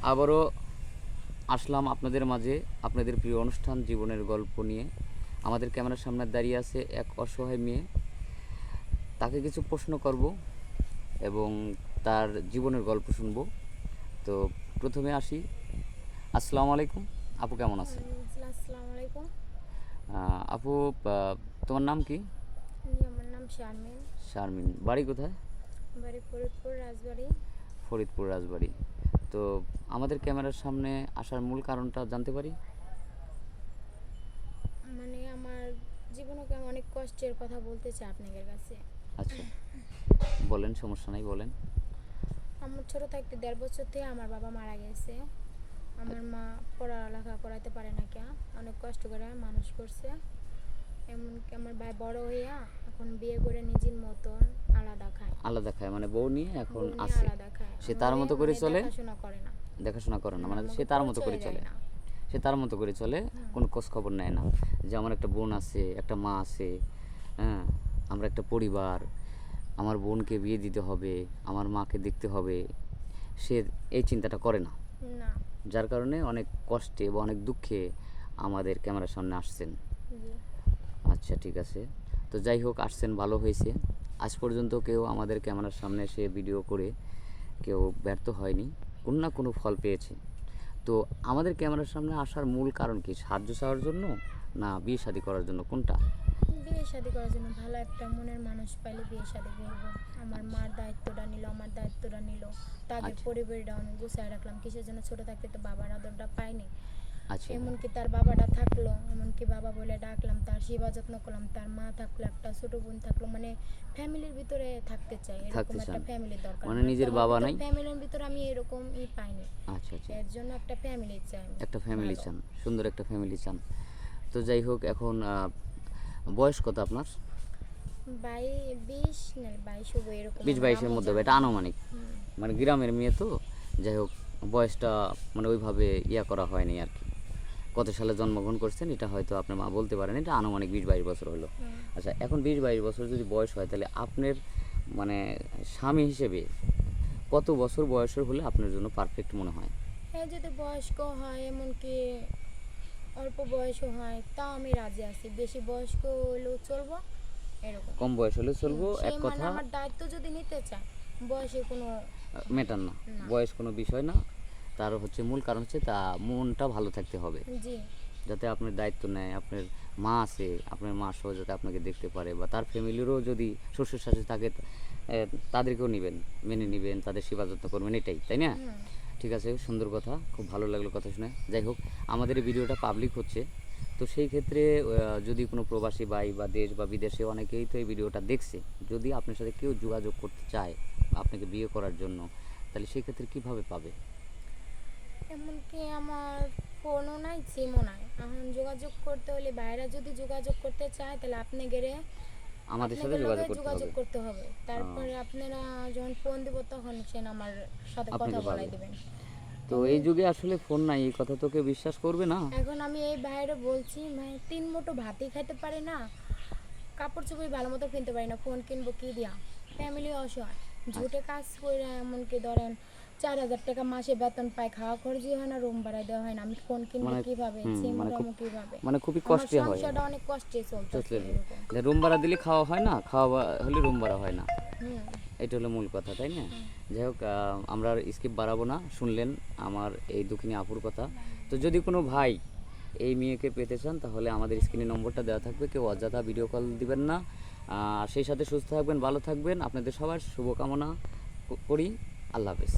আবারও আসলাম আপনাদের মাঝে আপনাদের প্রিয় অনুষ্ঠান জীবনের গল্প নিয়ে। আমাদের ক্যামেরার সামনে দাঁড়িয়ে আছে এক অসহায় মেয়ে। তাকে কিছু প্রশ্ন করব এবং তার জীবনের গল্প শুনব। তো প্রথমে আসি, আসসালামু আলাইকুম আপু, কেমন আছেন? আসসালামু আলাইকুম। আপু, তোমার নাম কি? আমার নাম শারমিন। শারমিন, বাড়ি কোথায়? বাড়ি ফরিদপুর রাজবাড়ি। ফরিদপুর রাজবাড়ি। তো আমাদের ক্যামেরার সামনে আসার মূল কারণটা জানতে পারি? মানে আমার জীবনকে অনেক কষ্টের কথা বলতে চাই আপনাদের কাছে। আচ্ছা, বলেন, সমস্যা নাই, বলেন। আমার ছোট থাকতে 1.5 বছর থেকে আমার বাবা মারা গেছে। আমার মা পড়ালেখা করাতে পারে না, কে অনেক কষ্ট করে মানুষ করছে। এমনকি আমার ভাই বড় হইয়া এখন বিয়ে করে নিজের মতন আলাদা খায়। আলাদা খায় মানে বউ নিয়ে এখন বউ নিয়ে আছে, আলাদা খায়। সে তার মতো করে চলে, দেখাশোনা করে না। দেখাশোনা করে না, মানে আমাকে সে তার মতো করে পরিচয় চলে, দেয় না। সে তার মতো করে চলে, কোনো খোঁজ খবর নেয় না যে আমার একটা বোন আছে, একটা মা আছে, হ্যাঁ, আমরা একটা পরিবার, আমার বোনকে বিয়ে দিতে হবে, আমার মাকে দেখতে হবে, সে এই চিন্তাটা করে না। না। যার কারণে অনেক কষ্টে বা অনেক দুঃখে আমাদের ক্যামেরার সামনে আসছেন। জি। আচ্ছা, ঠিক আছে। তো যাই হোক, আসছেন, ভালো হয়েছে। আজ পর্যন্ত কেউ আমাদের ক্যামেরার সামনে এসে ভিডিও করে কেউ ব্যর্থ হয়নি, কোনো না কোনো ফল পেয়েছে। তো আমাদের ক্যামেরার সামনে আসার মূল কারণ কি? সাহায্য চাওয়ার জন্য না বিয়ে শাদী করার জন্য, কোনটা? বিয়ে শাদী করার জন্য ভালো একটা মনের মানুষ পাইলে বিয়ে শাদী করবো। আমার মার দায়িত্বটা নিল, আমার দায়িত্বটা নিল, তাদের আচ্ছা পরিবারটা আমি গুছায় রাখলাম। কিসের জন্য? ছোট থাকতে তো বাবার আদরটা পাইনি। আচ্ছা এমনকি তার বাবাটা থাকলো, এমনকি বাবা বলে ডাকলাম, তার সেবা যত্ন করলাম, তার মা থাকলো, একটা ছোট বোন থাকলো, মানে ফ্যামিলির ভিতরে থাকতে চাই, এরকম থাকতে একটা চান, ফ্যামিলির দরকার। মানে আমার নিজের বাবা নাই? ফ্যামিলির ভিতরে আমি এরকম পাইনি। আচ্ছা আচ্ছা, এর জন্য একটা ফ্যামিলি চাই আমি। একটা ফ্যামিলি ভালো। চান, সুন্দর একটা ফ্যামিলি চান। তো যাই হোক, এখন বয়স কত আপনার? 20 না 22 হবে এরকম 20-22-এর আমার মধ্যে, আম্মু এটা জানে। আনুমানিক, হুম। মানে গ্রামের মেয়ে তো। যাই হোক, বয়সটা মানে ওইভাবে ইয়া করা হয়নি আর কি। কত সালে জন্মগ্রহণ করছেন এটা হয়তো আপনার মা বলতে পারেন, এটা আনুমানিক 20-22 বছর হলো। আচ্ছা, এখন 20-22 বছর যদি বয়স হয়, তাহলে আপনার মানে স্বামী হিসেবে কত বছর বয়সের হলে আপনার জন্য পারফেক্ট মনে হয়? হ্যাঁ, যদি বয়স্ক হয়, এমনকি অল্প বয়সও হয়, তাও আমি রাজি আছি। বেশি বয়স্ক হলেও চলবো, এরকম। কম বয়স হলে চলবো, সে এক মানে কথা। আমার দায়িত্ব যদি নিতে চায়, বয়সে কোনো ম্যাটার না, না। বয়স কোনো বিষয় না। তার হচ্ছে মূল কারণ হচ্ছে তা মনটা ভালো থাকতে হবে, জি। যাতে আপনার দায়িত্ব নেয়। আপনার মা আছে, আপনার মা সহ যাতে আপনাকে দেখতে পারে, বা তার ফ্যামিলিরও যদি শ্বশুর শাশুড়ি থাকে, তাদেরকেও নেবেন, মেনে নেবেন, তাদের সেবা যত্ন করবেন, এটাই, তাই না? হুম। ঠিক আছে, সুন্দর কথা, খুব ভালো লাগলো কথা শুনে। যাই হোক, আমাদের এই ভিডিওটা পাবলিক হচ্ছে, তো সেই ক্ষেত্রে যদি কোনো প্রবাসী ভাই বা দেশ বা বিদেশে অনেকেই তো এই ভিডিওটা দেখছে, যদি আপনার সাথে কেউ যোগাযোগ করতে চায় আপনাকে বিয়ে করার জন্য, তাহলে সেই ক্ষেত্রে কীভাবে পাবে? এমনকি আমার ফোনও নাই, সিমও নাই। এখন যোগাযোগ করতে হলে, বাইরে যদি যোগাযোগ করতে চায়, তাহলে আপনি গেলে আমাদের সাথে আপনাদের লগে যোগাযোগ করতে যোগাযোগ হবে। করতে হবে। তারপরে আপনারা যখন ফোন দিব, তখন সে আমার সাথে কথা আপনাকে পাবে। বলাই দিবেন। তো আমি এই যুগে আসলে ফোন নাই, এই কথা তো কেউ বিশ্বাস করবে না। এখন আমি এই বাইরে বলছি, ভাই 3 মুঠো ভাতই খাইতে পারি না, কাপড় চোপড় ভালো মতো কিনতে পারি না, ফোন কিনবো কি দিয়া? ফ্যামিলি অসহায়, ঝুটে কাজ করে, এমনকি ধরেন 4,000 টাকা মাসে বেতন পাই, খাওয়া খরচই হয় না, রুম ভাড়া দেওয়া হয় না, আমি ফোন কিনবো মানে কিভাবে? সিম উঠামো কিভাবে? মানে খুবই আমার কষ্টে হয়। সংসারটা অনেক কষ্টে চলতেছে, চলতে এরকম। যে রুম ভাড়া দিলে খাওয়া হয় না, খাওয়া হলে রুম ভাড়া হয় না, হুম। এটা হলো মূল কথা, তাই না? যাই হোক, আমরা আর স্কিপ বাড়াবো না, শুনলেন আমার এই দুঃখিনী আপুর কথা। তো যদি কোনো ভাই এই মেয়েকে পেতে চান, তাহলে আমাদের স্ক্রিনে নম্বরটা দেওয়া থাকবে, কেউ অযথা ভিডিও কল দিবেন না। সেই সাথে সুস্থ থাকবেন, ভালো থাকবেন, আপনাদের সবার শুভকামনা করি। আল্লাহ হাফেজ।